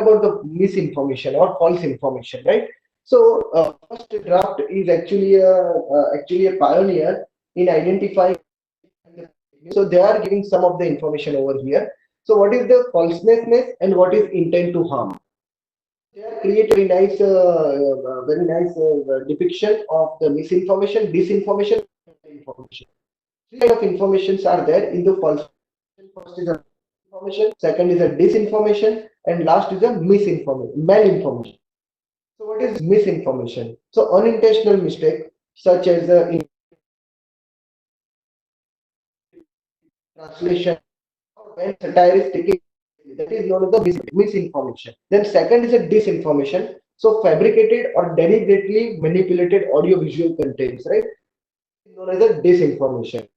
about the misinformation or false information, right? So first draft is actually a pioneer in identifying. So they are giving some of the information over here. So what is the falseness and what is intent to harm? They have created very nice depiction of the misinformation, disinformation, and information. Three kind of informations are there in the false. First is a information, second is a disinformation, and last is a misinformation, malinformation. So what is misinformation? So unintentional mistake such as the translation or when satire is taken, that is known as the misinformation. Then second is a disinformation. So fabricated or deliberately manipulated audio-visual contents, right? Is known as a disinformation.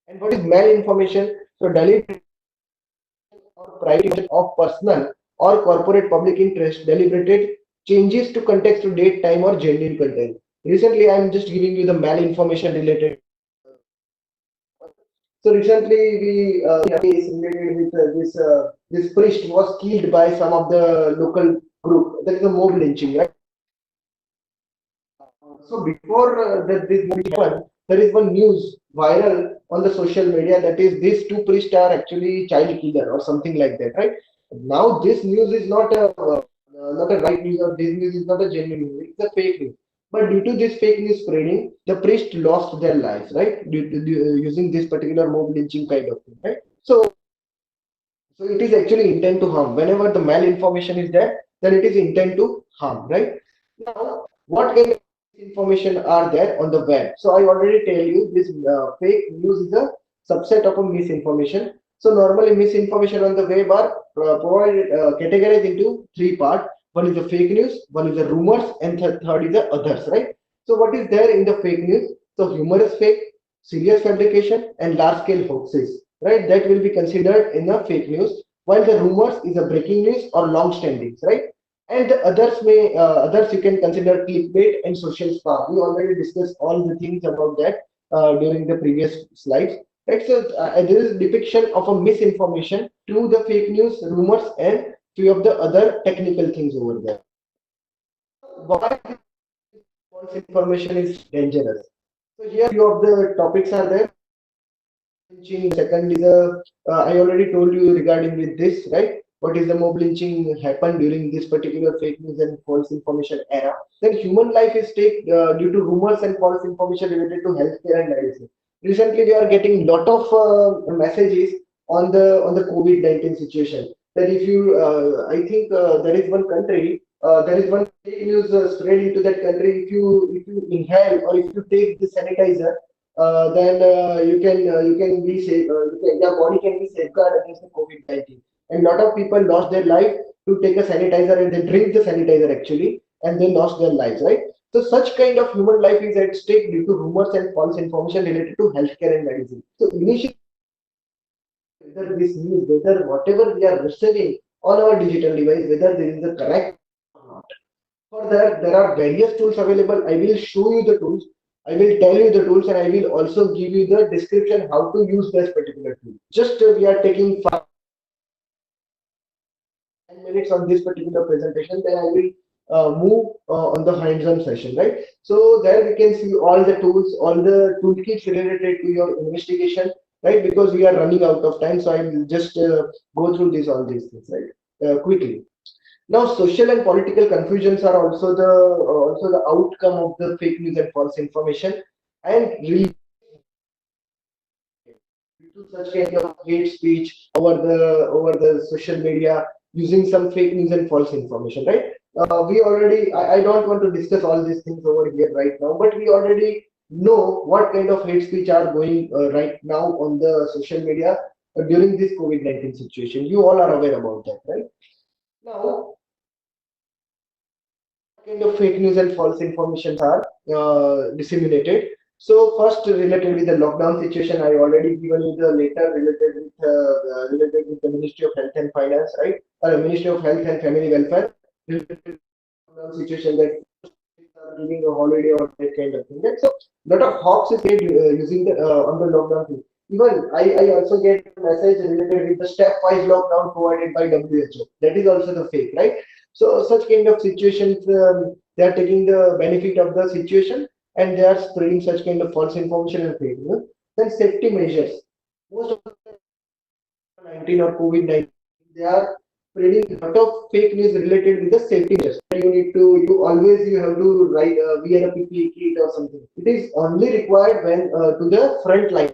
And what is malinformation? So deliberate or private of personal or corporate public interest, deliberated changes to context to date, time, or genuine content. Recently, I'm just giving you the malinformation related. So recently, we case related with this priest was killed by some of the local group. There is a mob lynching, right? So before this happened, there is one news viral on the social media that is these two priests are actually child killer or something like that, right? Now this news is not a right news or this news is not a genuine news. It's a fake news. But due to this fake news spreading, the priest lost their lives, right? Using this particular mob lynching kind of thing, right? So it is actually intent to harm. Whenever the malinformation is there, then it is intent to harm, right? Now, what kind of information are there on the web? So I already tell you this fake news is a subset of a misinformation. So normally misinformation on the web are provided categorized into three parts. One is the fake news, one is the rumors, and third is the others, right? So what is there in the fake news? So humorous fake, serious fabrication, and large-scale hoaxes, right? That will be considered in the fake news, while the rumors is a breaking news or long standings, right? And the others you can consider clickbait and social spam. We already discussed all the things about that during the previous slides, right? So there is depiction of a misinformation through the fake news, rumors, and few of the other technical things over there. Why false information is dangerous? So here few of the topics are there. Lynching. Second is I already told you regarding with this, right? What is the mob lynching happened during this particular fake news and false information era? Then human life is stake due to rumors and false information related to healthcare and medicine. Recently, we are getting lot of messages on the COVID-19 situation. That if you, I think there is one country, there is one fake news spread into that country. If you inhale or if you take the sanitizer, then you can be safe. Your body can be safeguarded against the COVID-19. And a lot of people lost their life to take a sanitizer and they drink the sanitizer actually, and they lost their lives, right? So such kind of human life is at stake due to rumors and false information related to healthcare and medicine. So initially, whether this news, whether whatever we are receiving on our digital device, whether this is the correct or not. For that, there are various tools available. I will show you the tools. I will tell you the tools and I will also give you the description how to use this particular tool. Just we are taking 5 minutes on this particular presentation, then I will move on the hands-on session, right? So there we can see all the tools, all the toolkits related to your investigation, right? Because we are running out of time, so I will just go through all these things, right? Quickly. Now, social and political confusions are also the outcome of the fake news and false information, and to such kind of hate speech over the social media using some fake news and false information, right? I don't want to discuss all these things over here right now, but we already know what kind of hate speech are going right now on the social media during this COVID-19 situation. You all are aware about that, right? Now, kind of fake news and false information are disseminated. So first, related with the lockdown situation, I already given you the letter related with the Ministry of Health and Finance, right? Ministry of Health and Family Welfare related to the lockdown situation that are giving a holiday or that kind of thing. Right? So lot of hawks is made using the on the lockdown thing. Even I also get a message related with the stepwise lockdown provided by WHO. That is also the fake, right? So such kind of situations, they are taking the benefit of the situation and they are spreading such kind of false information and fake news. Then safety measures. Most of the 19 or COVID-19, they are spreading a lot of fake news related with the safety measures. You need to, you have to write, wear a PPE kit or something. It is only required when to the front line.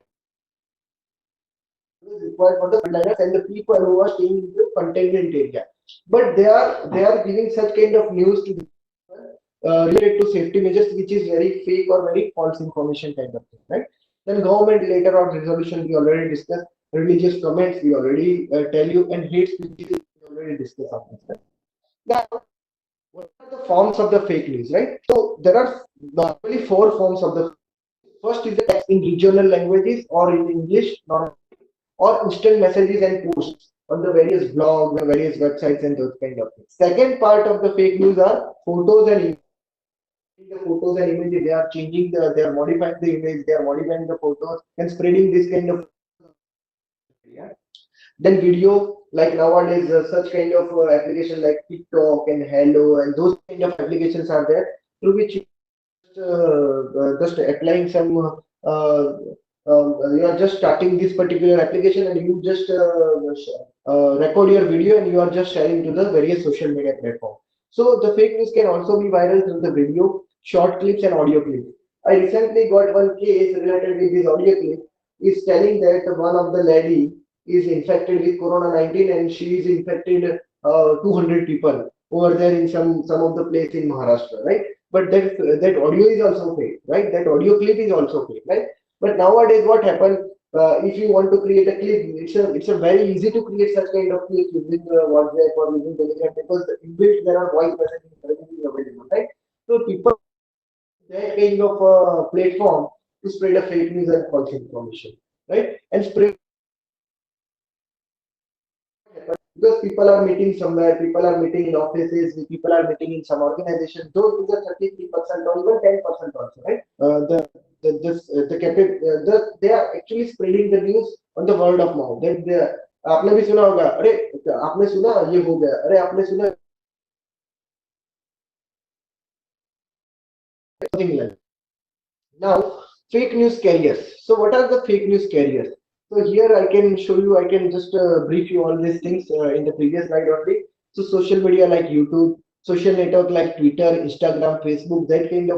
It is required for the frontliners and the people who are staying in the containment area. But they are giving such kind of news to the people related to safety measures, which is very fake or very false information kind of thing, right? Then government letter or resolution we already discussed. Religious comments we already tell you, and hate speech we already discussed on this. Right? Now, what are the forms of the fake news, right? So there are normally four forms of the. First is the text in regional languages or in English, or instant messages and posts on the various blogs, the various websites, and those kind of things. Second part of the fake news are photos and the photos and images. They are changing they are modifying the image, they are modifying the photos and spreading this kind of, yeah. Then video, like nowadays, such kind of application like TikTok and Hello and those kind of applications are there through which just applying some you are just starting this particular application and you just record your video and you are just sharing to the various social media platform. So the fake news can also be viral through the video, short clips and audio clips. I recently got one case related with this audio clip is telling that one of the lady is infected with corona 19 and she is infected 200 people over there in some of the place in Maharashtra, right? But that audio is also fake, right? That audio clip is also fake, right? But nowadays, what happened? If you want to create a clip, it's a very easy to create such kind of clip using WhatsApp or using Telegram because the inbuilt there are voice messages everything is available, right? So people that kind of platform to spread a fake news and false information, right? And spread because people are meeting somewhere, people are meeting in offices, people are meeting in some organization. Those figures 33% or even 10% also, right? They are actually spreading the news on the word of mouth. That आपने भी सुना होगा, अरे आपने सुना ये हो गया, अरे आपने सुना something like. Now, fake news carriers. So, what are the fake news carriers? So, here I can show you, I can just brief you all these things in the previous slide only. So, social media like YouTube, social network like Twitter, Instagram, Facebook, that kind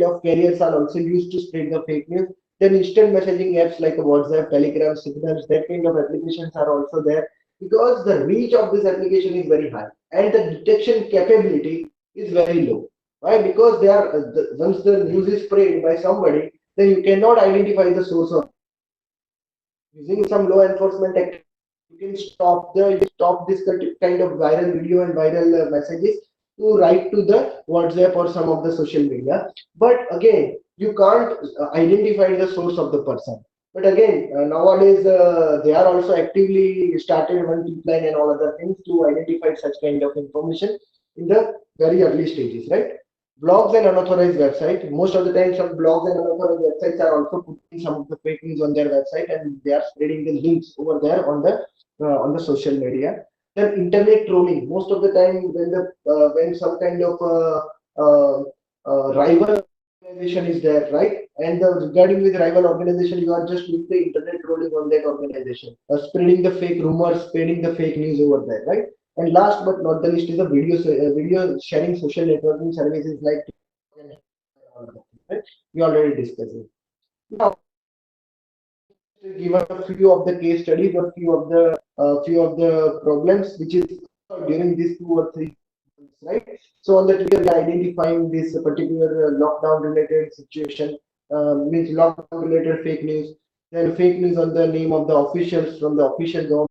of carriers are also used to spread the fake news. Then instant messaging apps like WhatsApp, Telegram, Signals, that kind of applications are also there because the reach of this application is very high and the detection capability is very low. Why? Because they are once the news is spread by somebody, then you cannot identify the source of using some law enforcement act. You can stop this kind of viral video and viral messages to write to the WhatsApp or some of the social media. But again, you can't identify the source of the person. But again, nowadays they are also actively started one line and all other things to identify such kind of information in the very early stages, right? Blogs and unauthorized website. Most of the time, some blogs and unauthorized websites are also putting some of the fake news on their website, and they are spreading the links over there on the social media. Then internet trolling. Most of the time, when some kind of rival organization is there, right? And regarding with rival organization, you are just doing the internet trolling on that organization, spreading the fake rumors, spreading the fake news over there, right? And last but not the least is the video sharing social networking services like TikTok and all that, right? We already discussed it. Now, given a few of the case studies or few of the problems which is during these 2 or 3 months, right? So on the Twitter, we are identifying this particular lockdown related situation, means lockdown related fake news. Then fake news on the name of the officials from the official government